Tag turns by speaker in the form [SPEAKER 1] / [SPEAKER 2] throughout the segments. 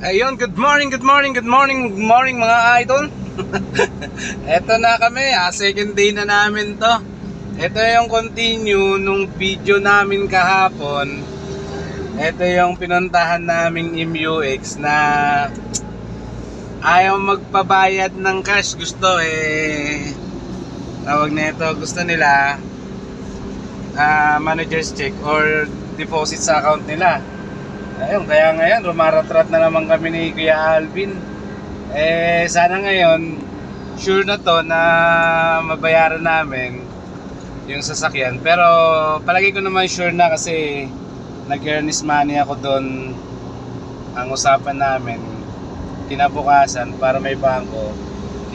[SPEAKER 1] Ayun, good morning, good morning, good morning, good morning mga idol. Eto na kami, second day na namin to. Ito yung continue nung video namin kahapon. Ito yung pinuntahan naming MUX na ayaw magpabayad ng cash. Gusto tawag na ito, gusto nila manager's check or deposit sa account nila. Ayun, kaya ngayon rumaratrat na naman kami ni Kuya Alvin. Sana ngayon sure na to na mabayaran namin yung sasakyan. Pero palagi ko naman sure na kasi nag-earnest money ako doon. Ang usapan namin kinabukasan para may bangko,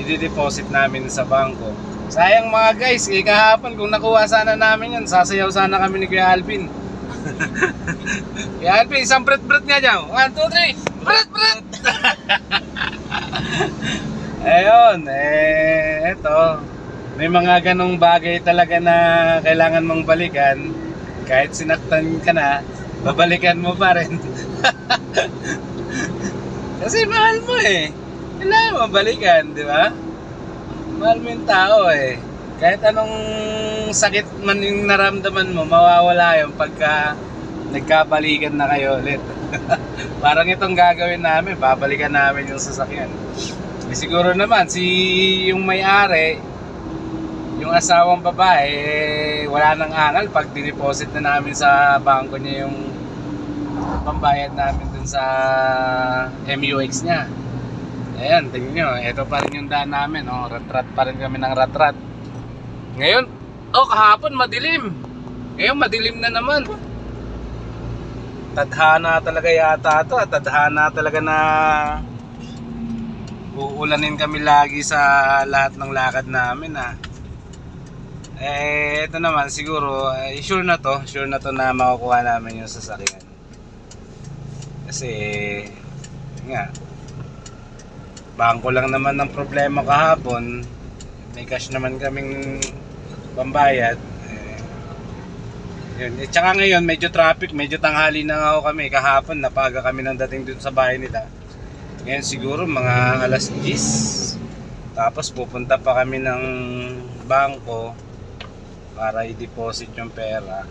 [SPEAKER 1] i-deposit namin sa bangko. Sayang mga guys, kahapon kung nakuha sana namin yun, sasayaw sana kami ni Kuya Alvin. Kuya Alvin, isang bret-bret nga dyan. 1, 2, 3, bret-bret! Ayun, eto. May mga ganong bagay talaga na kailangan mong balikan. Kahit sinaktan ka na, babalikan mo pa rin. Kasi mahal mo kailangan mo balikan, di ba? Mahal mo yung tao Kahit anong sakit man yung naramdaman mo, mawawala yung pagka nagkabalikan na kayo ulit. Parang itong gagawin namin, babalikan namin yung sasakyan. Siguro naman, yung may-ari, yung asawang babae, wala nang angal pag dineposit na namin sa bangko niya yung pambayad namin dun sa MUX niya. Ayan, tingnan nyo, ito pa rin yung daan namin, ratrat pa rin kami ng ratrat. Ngayon, kahapon madilim. Ngayon madilim na naman. Tadhana talaga yata ito. Tadhana talaga na uulanin kami lagi sa lahat ng lakad namin ito naman siguro, sure na to na makukuha namin yung sasakyan. Kasi nga bangko lang naman ng problema kahapon. May cash naman kaming pambayad. Yun. Tsaka ngayon medyo traffic, medyo tanghali na nga ako kami. Kahapon napaga kami ng dating dun sa bahay nila. Ngayon siguro mga alas 10. Tapos pupunta pa kami ng bangko para i-deposit yung pera.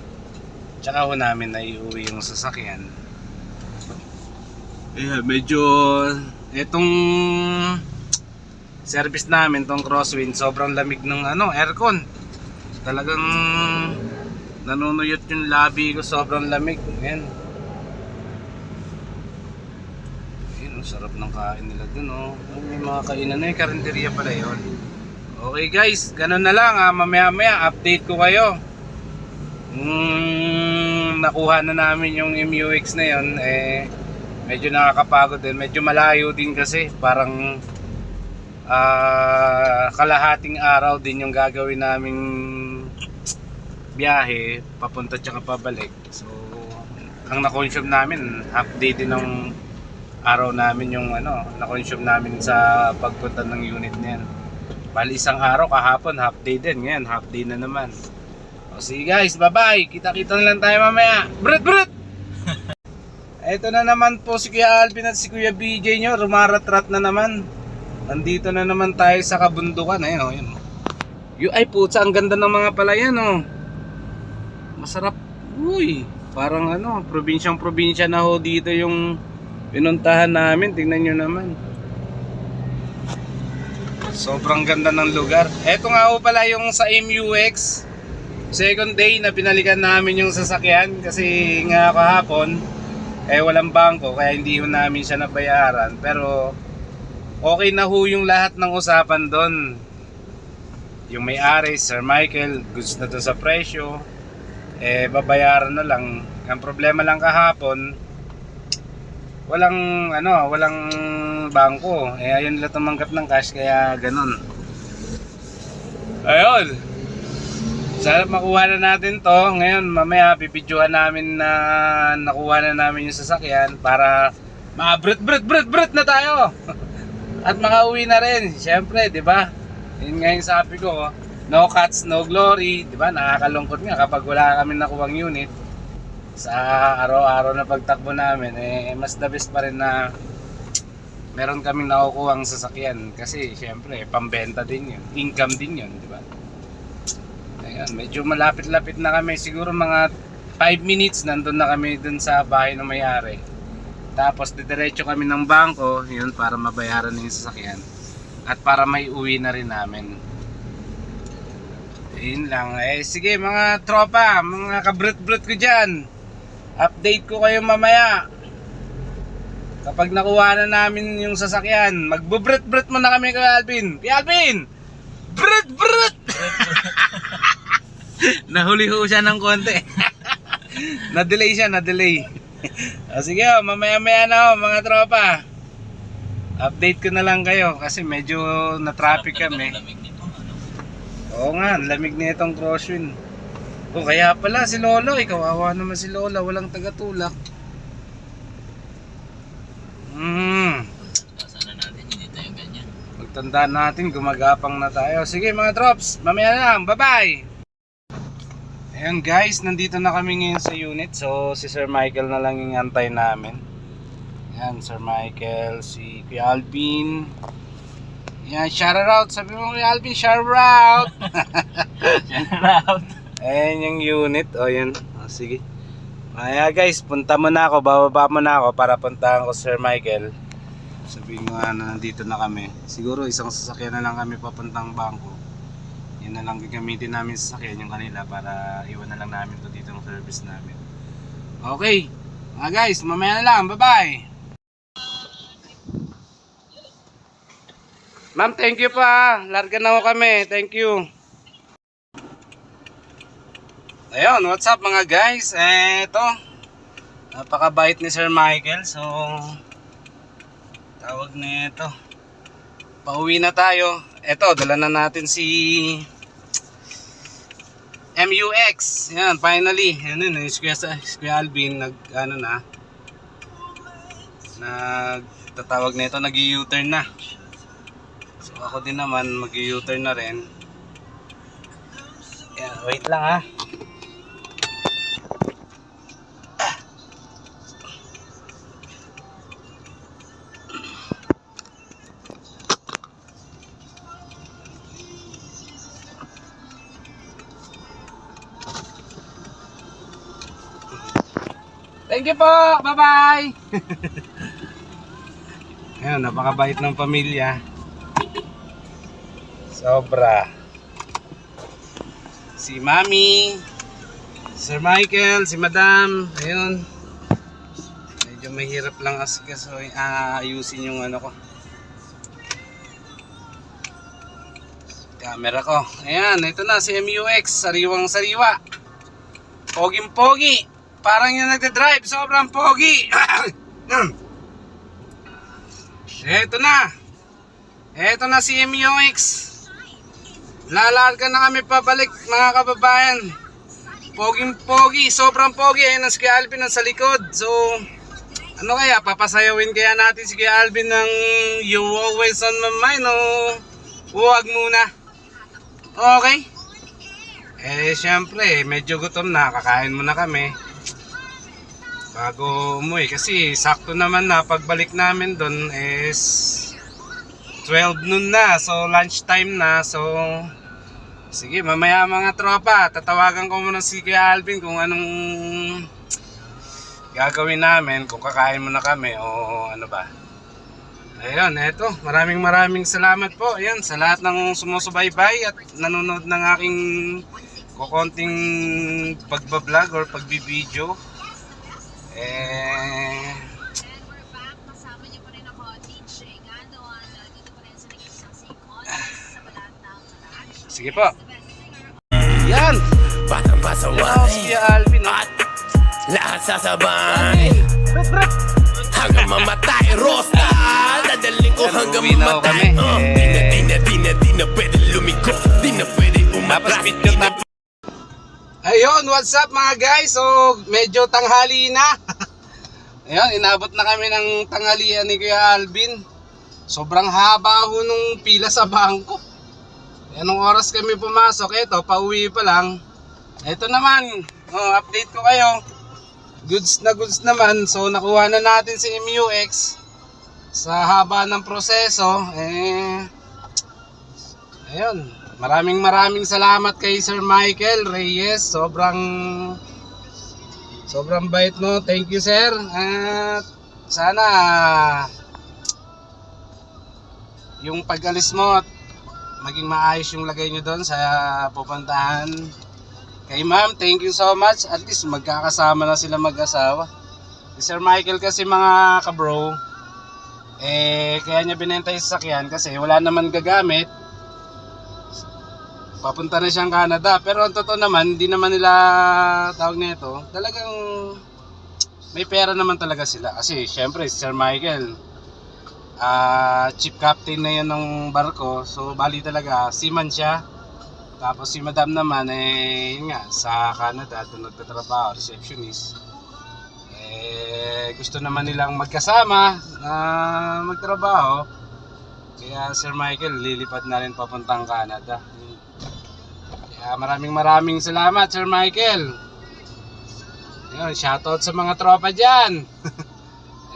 [SPEAKER 1] Tsaka ho namin na iuwi yung sasakyan. Medyo itong service namin, tong crosswind, sobrang lamig ng aircon. Talagang nanunuyot yung labi ko, sobrang lamig. Ayan, sarap ng kain nila dun may mga kainan na yung karinderya pala yun. Okay guys, ganun na lang mamaya update ko kayo. Nakuha na namin yung MUX na yun. Medyo nakakapagod din, medyo malayo din kasi parang kalahating araw din yung gagawin naming biyahe papunta tsaka pabalik. So ang na-consume namin half day din ng araw namin yung na-consume namin sa pagpunta ng unit niyan. Bali isang araw kahapon half day din, ngayon half day na naman. See guys, bye bye, kita-kita na lang tayo mamaya. Brut! Ito na naman po si Kuya Alvin at si Kuya BJ nyo, rumaratrat na naman. Nandito na naman tayo sa kabundukan. Ayun. Ay putsa, ang ganda ng mga palayan Masarap. Uy, parang probinsyang-probinsya na ho dito yung pinuntahan namin. Tingnan nyo naman. Sobrang ganda ng lugar. Ito nga ho pala yung sa MUX. Second day na pinalikan namin yung sasakyan kasi nga kahapon walang bangko kaya hindi ho namin siya nabayaran. Pero okay na ho yung lahat ng usapan doon. Yung may-ari, Sir Michael, goods na to sa presyo. Babayaran na lang. Ang problema lang kahapon, walang bangko. Ayaw nila tumanggap ng cash kaya ganun. Ayun. Sana makuha na natin to. Ngayon mamaya pipidyohan namin na nakuha na namin yung sasakyan para ma-bret na tayo. At makauwi na rin. Siyempre, 'di ba? Yun nga yung sabi ko, no cuts, no glory, 'di ba? Nakakalungkot nga kapag wala kami nakuhang unit. Sa araw-araw na pagtakbo namin, mas the best pa rin na meron kaming nakukuha ang sasakyan kasi syempre pambenta din yun, income din yun, di ba? Ayan, medyo malapit-lapit na kami, siguro mga 5 minutes nandun na kami dun sa bahay ng may-ari. Tapos didiretso kami ng bangko, yun, para mabayaran na yung sasakyan at para may uwi na rin namin. Yun lang. Sige mga tropa, mga kabrut-brut ko dyan, update ko kayo mamaya kapag nakuha na namin yung sasakyan. Magbubrut-brut mo na kami kay Alvin. Kay Alvin! Brut-brut! Nahuli ho siya ng konti. Na-delay siya, na-delay. Sige mamaya-maya na mga tropa. Update ko na lang kayo kasi medyo na-traffic kami. Oo nga, lamig na itong crosswind. Kaya pala si Lolo, kawawa naman si Lola, walang tagatulak.
[SPEAKER 2] Sana natin hindi tayo ganyan.
[SPEAKER 1] Pagtandaan natin, gumagapang na tayo. Sige mga drops, mamaya na lang, bye-bye! Ayan guys, nandito na kami ngayon sa unit. So si Sir Michael na lang yung antay namin. Ayan, Sir Michael, si Kuya Alvin. Yan, shout out. Sabi mo Kuya Alvin, shout out.
[SPEAKER 2] Shout out.
[SPEAKER 1] Ayan yung unit. O yan. Sige. Kaya guys, punta mo na ako. Bababa mo na ako para puntahan ko Sir Michael. Sabihin mo na nandito na kami. Siguro isang sasakyan na lang kami papuntang bangko. Yun na lang gagamitin namin sa sasakyan yung kanila para iwan na lang namin to dito ng service namin. Okay. Mga guys, mamaya na lang. Bye bye. Ma'am, thank you pa. Larga na ako kami. Thank you. Ayun, what's up mga guys? Eto. Napakabait ni Sir Michael. So, tawag na ito. Pauwi na tayo. Eto, dala na natin si MUX. Yan, finally. Yan yun, si Kuya Alvin nagtatawag na ito, nag-u-turn na. So ako din naman mag-u-turn na rin. Yan, wait lang ha. Thank you po. Bye-bye. Ayan, napakabait ng pamilya. Sobra. Si Mami, Sir Michael, si Madam. Ayun. Medyo mahirap lang ayusin yung ano ko. Camera ko. Ayan, ito na si MUX. Sariwang sariwa. Poging pogi. Parang yung nagdadrive, sobrang pogi. Eto na. Eto na si MUX. Lalarga na kami pabalik mga kababayan. Poging pogi, sobrang pogi. Ayun si Kuya Alvin sa likod. So, ano kaya, papasayawin kaya natin si Kuya Alvin ng You Always On My Mind o huwag muna? Okay? Syempre, medyo gutom na, kakain muna kami bago umuwi kasi sakto naman na pagbalik namin doon is 12 noon na, so lunch time na. So sige, mamaya mga tropa, tatawagan ko muna si Kuya Alvin kung anong gagawin namin, kung kakain muna kami o ano ba. Ayun, eto, maraming salamat po. Ayun, sa lahat ng sumusubaybay at nanonood ng aking kukonting pagbablog or pagbibideo. Sige po. Yan.
[SPEAKER 3] Batang pasaway
[SPEAKER 1] Si Alvin.
[SPEAKER 3] at lahat sasabay hanggang mamatay. Rosta dadaling ko hanggang
[SPEAKER 1] Uwi na ako
[SPEAKER 3] mamatay.
[SPEAKER 1] kami.
[SPEAKER 3] Di na pwede lumiko. Di na pwede umatras.
[SPEAKER 1] Ayun, what's up mga guys? So, medyo tanghali na. Ayun, inabot na kami ng tanghalian ni Kuya Alvin. Sobrang haba ho nung pila sa bangko. Anong oras kami pumasok? Ito, pauwi pa lang. Ito naman, update ko kayo. Goods na goods naman. So, nakuha na natin si MUX. sa haba ng proseso, ayun, maraming salamat kay Sir Michael Reyes. Sobrang bait mo. Thank you, sir. At sana yung pag-alis mo at maging maayos yung lagay nyo doon sa pupuntahan. Kay ma'am, thank you so much. At least magkakasama na sila mag-asawa. Si Sir Michael kasi mga kabro, kaya niya binenta yung sasakyan kasi wala naman gagamit. Papunta na siyang Canada. Pero ang totoo naman, hindi naman nila tawag nito. Talagang may pera naman talaga sila. Kasi syempre si Sir Michael, chief captain na yun ng barko. So bali talaga, seaman siya. Tapos si madam naman, yun nga, sa Canada, doon nagtatrabaho, receptionist. Gusto naman nilang magkasama na magtrabaho. Kaya Sir Michael, lilipad na rin papuntang Canada. Kaya maraming salamat, Sir Michael. Yun, shoutout sa mga tropa dyan.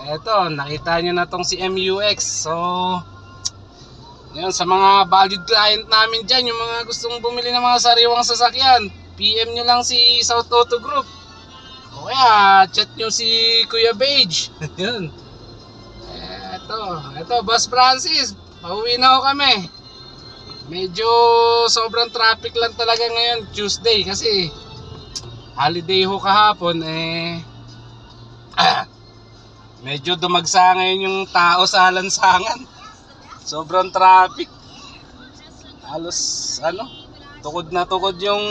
[SPEAKER 1] Eto, nakita nyo na tong si MUX. So, yun, sa mga valued client namin dyan, yung mga gustong bumili ng mga sariwang sasakyan, PM nyo lang si South Auto Group. O kaya, chat nyo si Kuya Beige. Yun. Eto, Boss Francis, pauwi na ho kami. Medyo sobrang traffic lang talaga ngayon, Tuesday, kasi holiday ho kahapon. Medyo dumagsa ngayon yung tao sa lansangan. Sobrang traffic. Halos tukod na tukod yung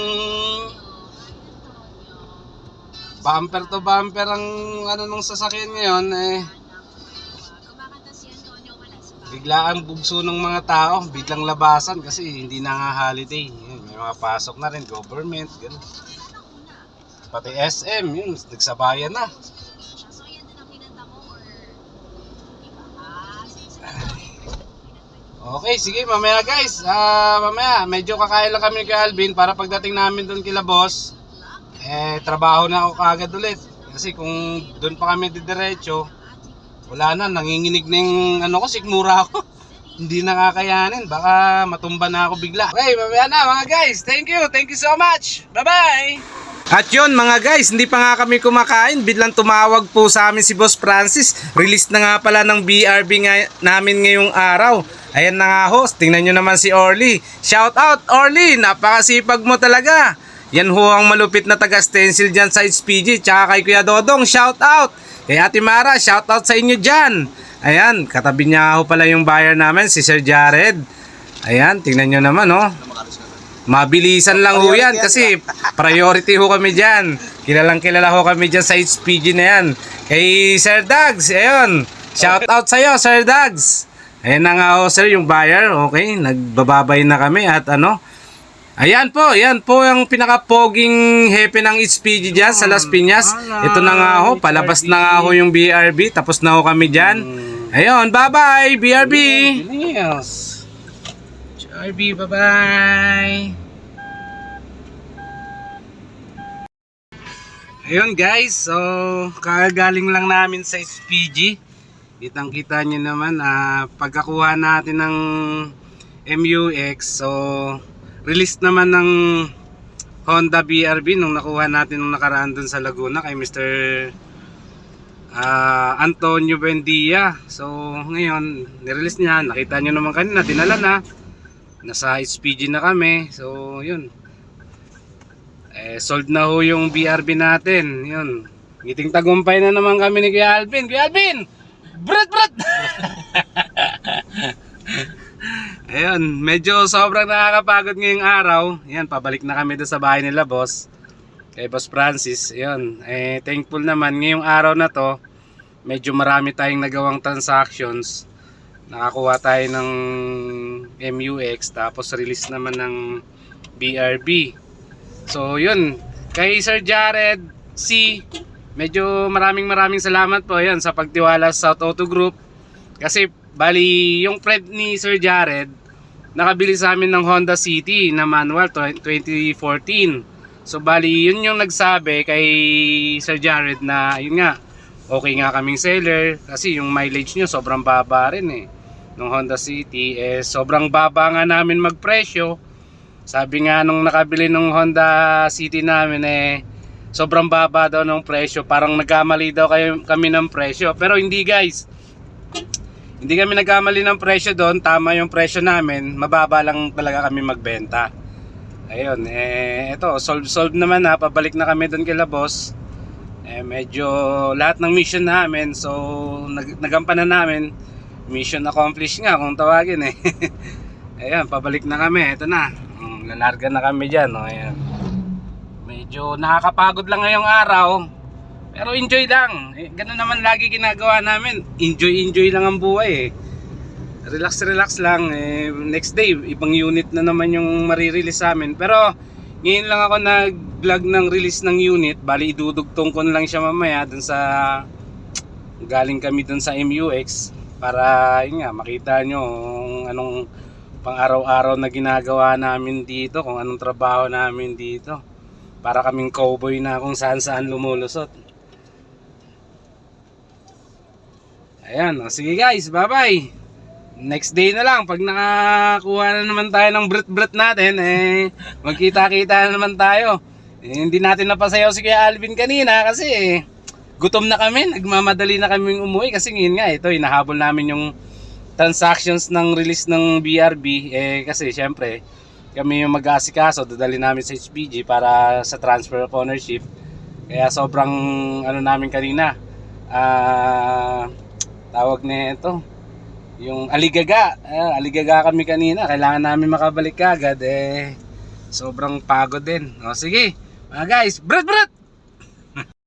[SPEAKER 1] bumper to bumper ang nung sasakyan ngayon. Bigla ang bugso ng mga tao, biglang labasan kasi hindi na nga holiday. Yun, may mga pasok na rin, government, gano'n. Pati SM, yun, nagsabayan na. Okay, sige, mamaya guys. Mamaya, medyo kakain lang kami kay Alvin para pagdating namin doon kila boss, trabaho na ako kaagad ulit. Kasi kung doon pa kami didiretso, wala na, nanginginig na yung sikmura ako. Hindi na kakayanin, baka matumba na ako bigla. Okay, mamaya na mga guys. Thank you so much. Bye-bye. At yun mga guys, hindi pa nga kami kumakain, biglang tumawag po sa amin si Boss Francis. Release na nga pala ng BRB namin ngayong araw. Ayan na nga host, tingnan nyo naman si Orly. Shout out Orly, napakasipag mo talaga. Yan ho ang malupit na taga-stencil dyan sa HPG. Tsaka kay Kuya Dodong, shout out. Kay Ate Mara, shoutout sa inyo dyan. Ayan, katabi niya ho pala yung buyer namin, si Sir Jared. Ayan, tingnan nyo naman, oh. Mabilisan lang ho yan kasi priority ho kami dyan. Kilala ho kami dyan sa HPG na yan. Kay Sir Dags, ayun. Shoutout sa'yo, Sir Dags. Ayan na nga ho, sir, yung buyer. Okay, nagbababay na kami at Ayan po yung pinaka-poging hepe ng HPG dyan sa Las Piñas. Ito na nga ho, palabas na nga ho yung BRB. Tapos na ho kami dyan. Ayun, bye-bye BRB! BRB, bye-bye! Ayun guys, so kagaling lang namin sa HPG. Kitang-kita nyo naman, pagkakuha natin ng MUX, so release naman ng Honda BRB nung nakuha natin nung nakaraan dun sa Laguna kay Mr. Antonio Buendia. So ngayon nirelease niya, nakita nyo naman kanina, dinala na, nasa HPG na kami. So yun, sold na ho yung BRB natin. Yun, ngiting tagumpay na naman kami ni Kuya Alvin. Kuya Alvin, brad! Ayun, medyo sobrang nakakapagod ngayong araw. Yan, pabalik na kami doon sa bahay nila boss, kay Boss Francis. Ayun, thankful naman ngayong araw na to, medyo marami tayong nagawang transactions. Nakakuha tayo ng MUX, tapos release naman ng BRB. So yun, kay Sir Jared C, medyo maraming salamat po yan sa pagtiwala sa South Auto Group. Kasi bali yung friend ni Sir Jared nakabili sa amin ng Honda City na manual 2014. So bali yun yung nagsabi kay Sir Jared na yun nga, okay nga kaming seller kasi yung mileage nyo sobrang baba rin eh. Nung Honda City sobrang baba nga namin magpresyo. Sabi nga nung nakabili ng Honda City namin sobrang baba daw ng presyo. Parang nagkamali daw kami ng presyo. Pero hindi guys. Hindi kami nagkamali ng presyo doon. Tama yung presyo namin. Mababa lang talaga kami magbenta. Ayun, ito, solve naman na. Pabalik na kami doon kila boss. Medyo lahat ng mission namin. So, nagampanan namin. Mission accomplished nga kung tawagin eh. Ayan, pabalik na kami. Ito na. Lalarga na kami dyan. Ayan. Medyo nakakapagod lang ngayong araw. Pero enjoy lang. Ganun naman lagi ginagawa namin. Enjoy lang ang buhay eh. Relax lang. Next day, ibang unit na naman yung marirelease sa amin. Pero ngayon lang ako nag-vlog ng release ng unit. Bali idudugtong ko na lang siya mamaya dun sa galing kami dun sa MUX para yun nga makita nyo kung anong pang araw-araw na ginagawa namin dito, kung anong trabaho namin dito. Para kaming cowboy na kung saan lumulusot. Ayan, sige guys, bye-bye. Next day na lang pag nakakuha na naman tayo ng bret natin, magkita-kita na naman tayo. Hindi natin napasayaw si Kuya Alvin kanina kasi gutom na kami, nagmamadali na kami umuwi kasi ngayon nga ito, hinahabol namin yung transactions ng release ng BRB kasi syempre kami yung mag-aasikaso, dadali namin sa HPG para sa transfer of ownership. Kaya sobrang ano namin kanina, tawag na ito, yung aligaga kami kanina, kailangan namin makabalik agad sobrang pagod din. O sige mga guys, bret!